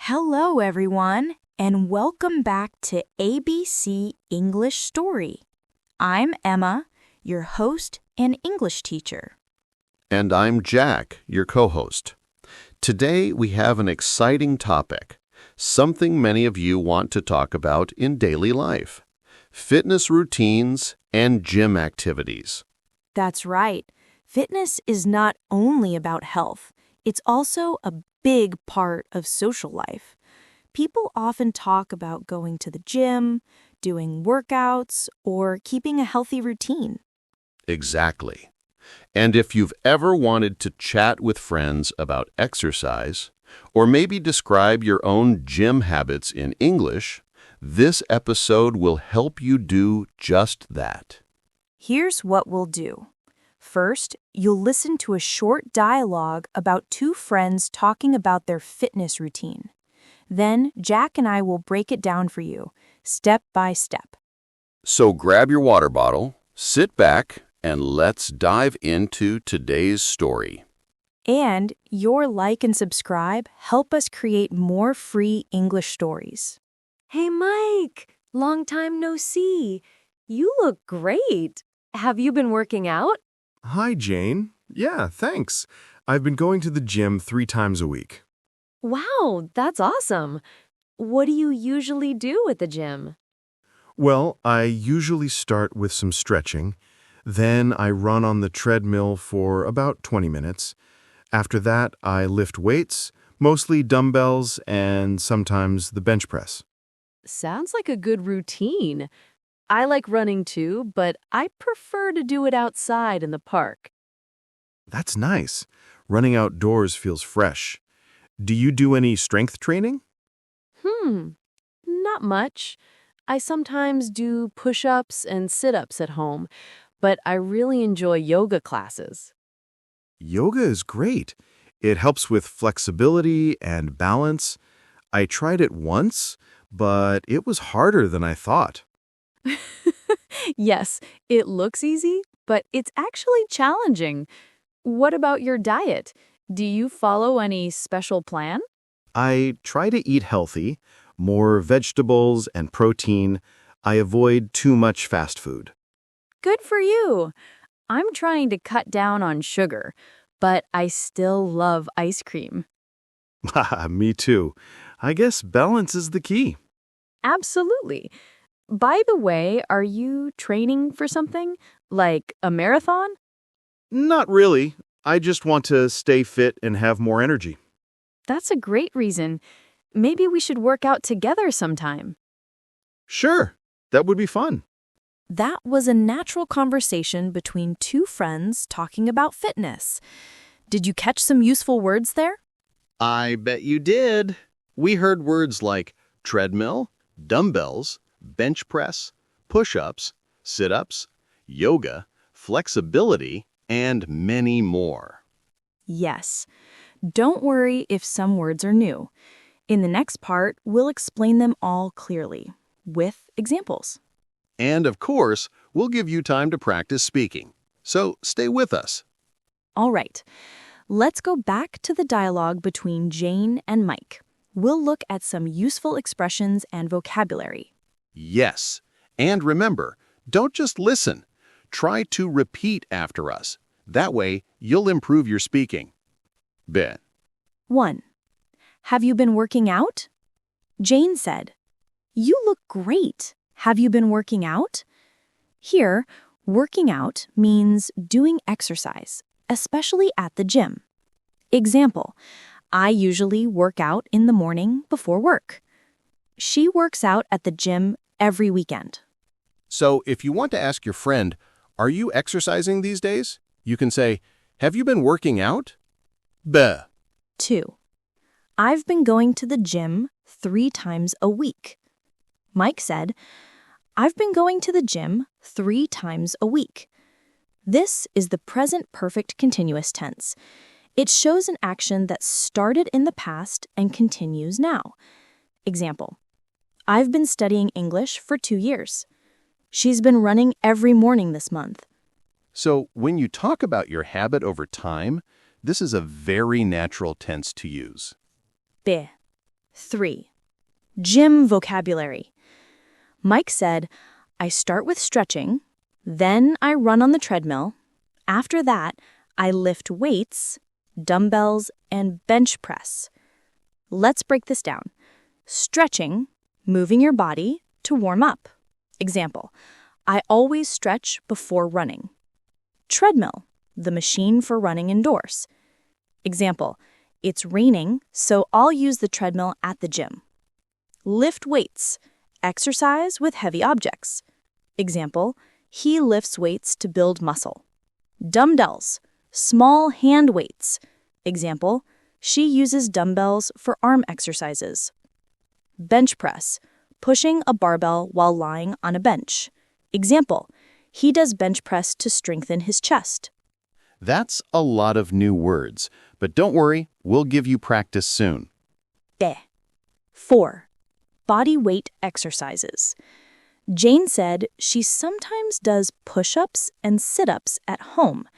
Hello, everyone, and welcome back to ABC English Story. I'm Emma, your host and English teacher. And I'm Jack, your co-host. Today we have an exciting topic, something many of you want to talk about in daily life: fitness routines and gym activities. That's right. Fitness is not only about health, it's also a big part of social life. People often talk about going to the gym, doing workouts, or keeping a healthy routine. Exactly. And if you've ever wanted to chat with friends about exercise, or maybe describe your own gym habits in English, this episode will help you do just that. Here's what we'll do. First, you'll listen to a short dialogue about two friends talking about their fitness routine. Then, Jack and I will break it down for you, step by step. So grab your water bottle, sit back, and let's dive into today's story. And your like and subscribe help us create more free English stories. Hey, Mike! Long time no see. You look great. Have you been working out? Hi, Jane. Yeah, thanks. I've been going to the gym 3 times a week. Wow, that's awesome. What do you usually do at the gym? Well, I usually start with some stretching. Then I run on the treadmill for about 20 minutes. After that, I lift weights, mostly dumbbells and sometimes the bench press. Sounds like a good routine. I like running too, but I prefer to do it outside in the park. That's nice. Running outdoors feels fresh. Do you do any strength training? Not much. I sometimes do push-ups and sit-ups at home, but I really enjoy yoga classes. Yoga is great. It helps with flexibility and balance. I tried it once, but it was harder than I thought. Yes, it looks easy, but it's actually challenging. What about your diet? Do you follow any special plan? I try to eat healthy, more vegetables and protein. I avoid too much fast food. Good for you. I'm trying to cut down on sugar, but I still love ice cream. Haha, me too. I guess balance is the key. Absolutely. By the way, are you training for something? Like a marathon? Not really. I just want to stay fit and have more energy. That's a great reason. Maybe we should work out together sometime. Sure, that would be fun. That was a natural conversation between two friends talking about fitness. Did you catch some useful words there? I bet you did. We heard words like treadmill, dumbbells, bench press, push-ups, sit-ups, yoga, flexibility, and many more. Yes. Don't worry if some words are new. In the next part, we'll explain them all clearly, with examples. And of course, we'll give you time to practice speaking. So stay with us. All right. Let's go back to the dialogue between Jane and Mike. We'll look at some useful expressions and vocabulary. Yes. And remember, don't just listen. Try to repeat after us. That way, you'll improve your speaking. Ben. 1. Have you been working out? Jane said, "You look great. Have you been working out?" Here, working out means doing exercise, especially at the gym. Example, I usually work out in the morning before work. She works out at the gym every weekend. So if you want to ask your friend, "Are you exercising these days?" you can say, "Have you been working out?" Be. 2. I've been going to the gym 3 times a week. Mike said, I've been going to the gym 3 times a week. This is the present perfect continuous tense. It shows an action that started in the past and continues now. Example, I've been studying English for 2 years. She's been running every morning this month. So when you talk about your habit over time, this is a very natural tense to use. Be. 3. Gym vocabulary. Mike said, I start with stretching, then I run on the treadmill. After that, I lift weights, dumbbells, and bench press. Let's break this down. Stretching, moving your body to warm up. Example, I always stretch before running. Treadmill, the machine for running indoors. Example, it's raining, so I'll use the treadmill at the gym. Lift weights, exercise with heavy objects. Example, he lifts weights to build muscle. Dumbbells, small hand weights. Example, she uses dumbbells for arm exercises. Bench press, pushing a barbell while lying on a bench. Example, he does bench press to strengthen his chest. That's a lot of new words, but don't worry, we'll give you practice soon. 4. Body weight exercises. Jane said she sometimes does push-ups and sit-ups at home.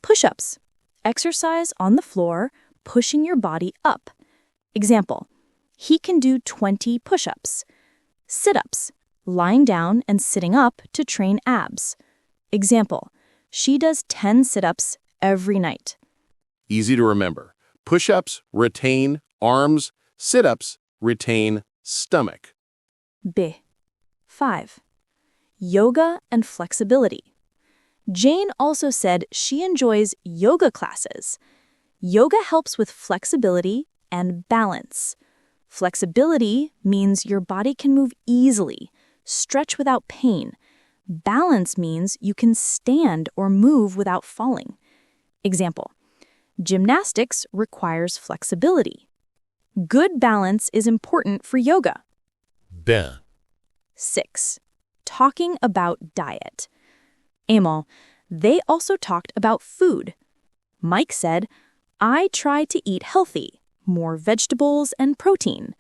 Push-ups, exercise on the floor, pushing your body up. Example, he can do 20 push-ups. Sit-ups, lying down and sitting up to train abs. Example, she does 10 sit-ups every night. Easy to remember. Push-ups, retain arms. Sit-ups, retain stomach. 5. Yoga and flexibility. Jane also said she enjoys yoga classes. Yoga helps with flexibility and balance. Flexibility means your body can move easily, stretch without pain. Balance means you can stand or move without falling. Example, gymnastics requires flexibility. Good balance is important for yoga. 6. Talking about diet. Emil, they also talked about food. Mike said, I try to eat healthy, more vegetables and protein.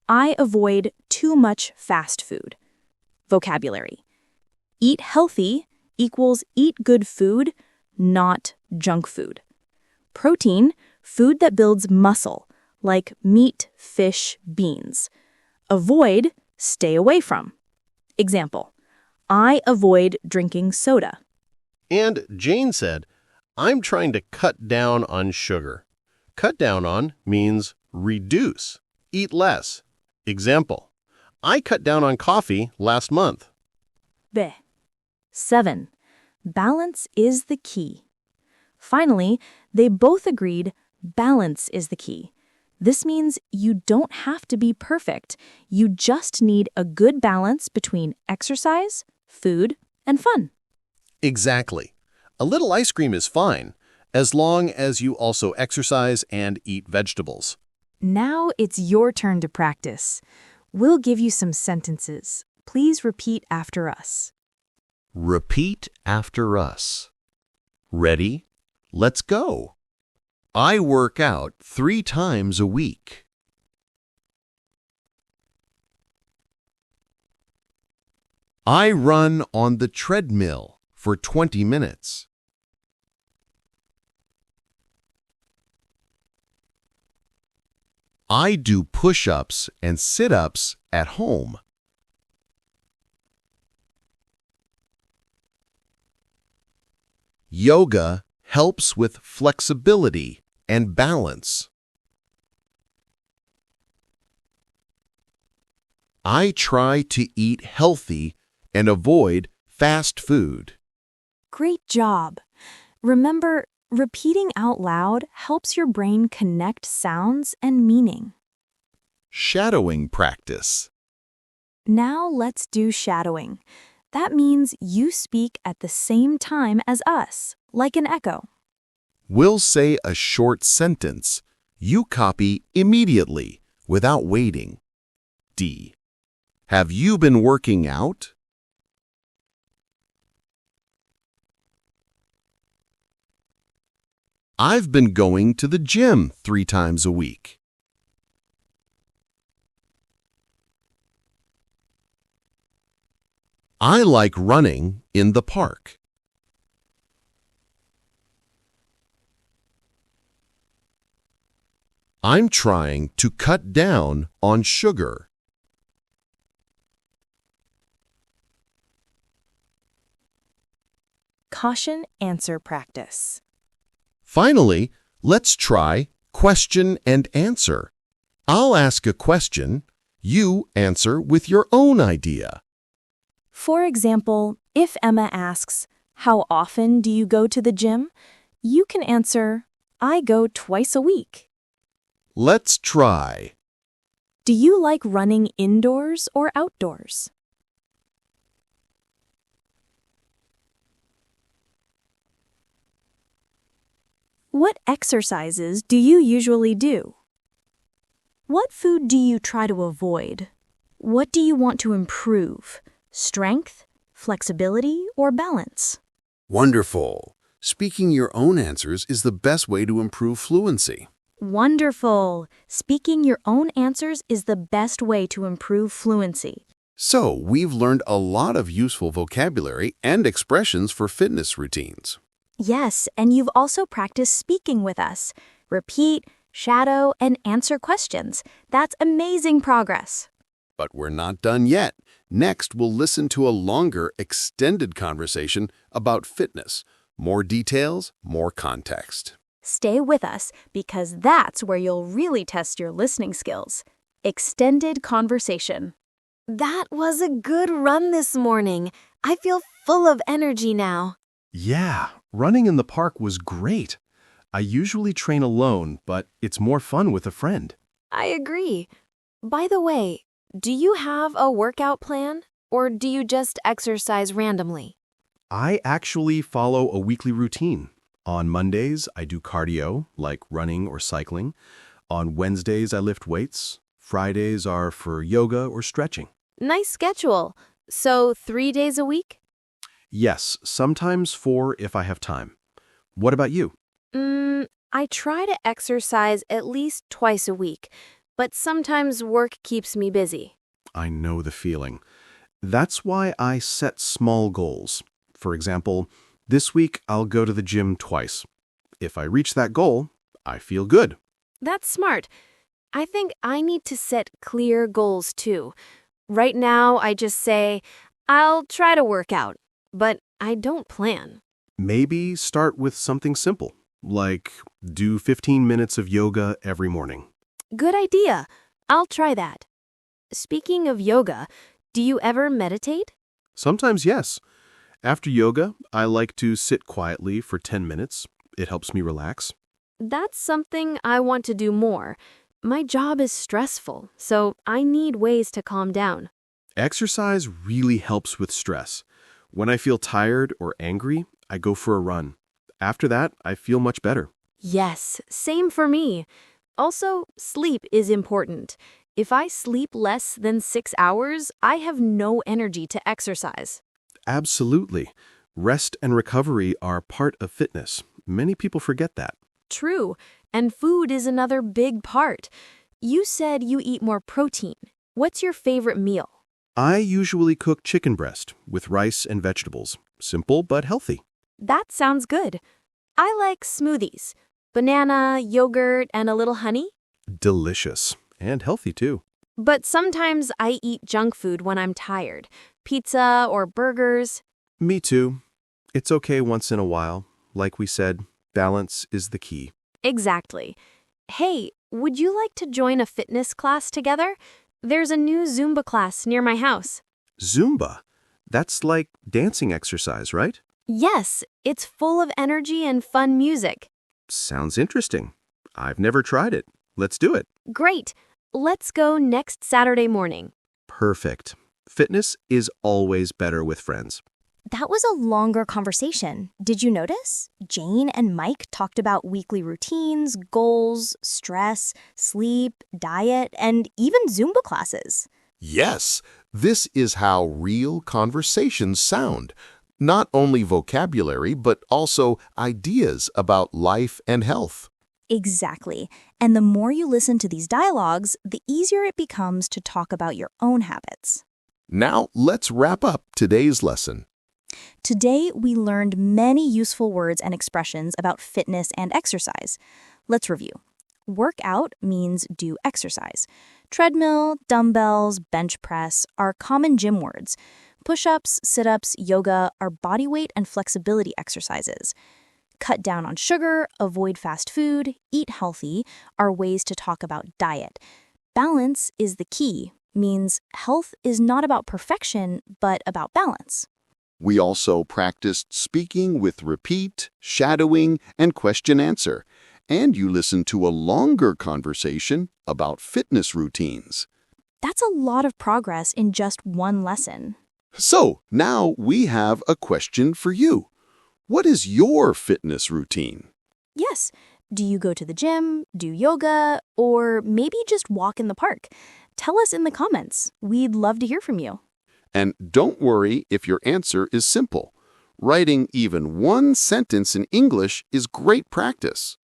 I avoid too much fast food. Vocabulary. Eat healthy equals eat good food, not junk food. Protein, food that builds muscle, like meat, fish, beans. Avoid, stay away from. Example, I avoid drinking soda. And Jane said, I'm trying to cut down on sugar. Cut down on means reduce, eat less. Example, I cut down on coffee last month. 7. Balance is the key. Finally, they both agreed balance is the key. This means you don't have to be perfect. You just need a good balance between exercise, food, and fun. Exactly. A little ice cream is fine, as long as you also exercise and eat vegetables. Now it's your turn to practice. We'll give you some sentences. Please repeat after us. Repeat after us. Ready? Let's go. I work out 3 times a week. I run on the treadmill for 20 minutes. I do push-ups and sit-ups at home. Yoga helps with flexibility and balance. I try to eat healthy and avoid fast food. Great job. Remember, repeating out loud helps your brain connect sounds and meaning. Shadowing practice. Now let's do shadowing. That means you speak at the same time as us, like an echo. We'll say a short sentence. You copy immediately, without waiting. D. Have you been working out? I've been going to the gym 3 times a week. I like running in the park. I'm trying to cut down on sugar. Caution answer practice. Finally, let's try question and answer. I'll ask a question. You answer with your own idea. For example, if Emma asks, "How often do you go to the gym?" you can answer, "I go twice a week." Let's try. Do you like running indoors or outdoors? What exercises do you usually do? What food do you try to avoid? What do you want to improve? Strength, flexibility, or balance? Wonderful. Speaking your own answers is the best way to improve fluency. Wonderful! Speaking your own answers is the best way to improve fluency. So, we've learned a lot of useful vocabulary and expressions for fitness routines. Yes, and you've also practiced speaking with us. Repeat, shadow, and answer questions. That's amazing progress. But we're not done yet. Next, we'll listen to a longer, extended conversation about fitness. More details, more context. Stay with us because that's where you'll really test your listening skills. Extended conversation. That was a good run this morning. I feel full of energy now. Yeah, running in the park was great. I usually train alone, but it's more fun with a friend. I agree. By the way, do you have a workout plan, or do you just exercise randomly? I actually follow a weekly routine. On Mondays, I do cardio, like running or cycling. On Wednesdays, I lift weights. Fridays are for yoga or stretching. Nice schedule. So 3 days a week? Yes, sometimes 4 if I have time. What about you? I try to exercise at least twice a week, but sometimes work keeps me busy. I know the feeling. That's why I set small goals. For example, this week I'll go to the gym twice. If I reach that goal, I feel good. That's smart. I think I need to set clear goals too. Right now, I just say, I'll try to work out, but I don't plan. Maybe start with something simple, like do 15 minutes of yoga every morning. Good idea. I'll try that. Speaking of yoga, do you ever meditate? Sometimes, yes. After yoga, I like to sit quietly for 10 minutes. It helps me relax. That's something I want to do more. My job is stressful, so I need ways to calm down. Exercise really helps with stress. When I feel tired or angry, I go for a run. After that, I feel much better. Yes, same for me. Also, sleep is important. If I sleep less than 6 hours, I have no energy to exercise. Absolutely. Rest and recovery are part of fitness. Many people forget that. True, and food is another big part. You said you eat more protein. What's your favorite meal? I usually cook chicken breast with rice and vegetables. Simple but healthy. That sounds good. I like smoothies. Banana, yogurt, and a little honey. Delicious. And healthy too. But sometimes I eat junk food when I'm tired. Pizza or burgers. Me too. It's okay once in a while. Like we said, balance is the key. Exactly. Hey, would you like to join a fitness class together? There's a new Zumba class near my house. Zumba? That's like dancing exercise, right? Yes, it's full of energy and fun music. Sounds interesting. I've never tried it. Let's do it. Great. Let's go next Saturday morning. Perfect. Fitness is always better with friends. That was a longer conversation. Did you notice? Jane and Mike talked about weekly routines, goals, stress, sleep, diet, and even Zumba classes. Yes, this is how real conversations sound. Not only vocabulary, but also ideas about life and health. Exactly. And the more you listen to these dialogues, the easier it becomes to talk about your own habits. Now, let's wrap up today's lesson. Today, we learned many useful words and expressions about fitness and exercise. Let's review. Work out means do exercise. Treadmill, dumbbells, bench press are common gym words. Push-ups, sit-ups, yoga are body weight and flexibility exercises. Cut down on sugar, avoid fast food, eat healthy are ways to talk about diet. Balance is the key, means health is not about perfection, but about balance. We also practiced speaking with repeat, shadowing, and question-answer. And you listened to a longer conversation about fitness routines. That's a lot of progress in just one lesson. So, now we have a question for you. What is your fitness routine? Yes, do you go to the gym, do yoga, or maybe just walk in the park? Tell us in the comments. We'd love to hear from you. And don't worry if your answer is simple. Writing even one sentence in English is great practice.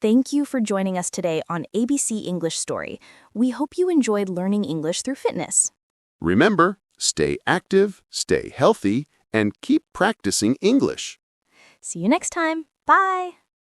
Thank you for joining us today on ABC English Story. We hope you enjoyed learning English through fitness. Remember, stay active, stay healthy, and keep practicing English. See you next time. Bye.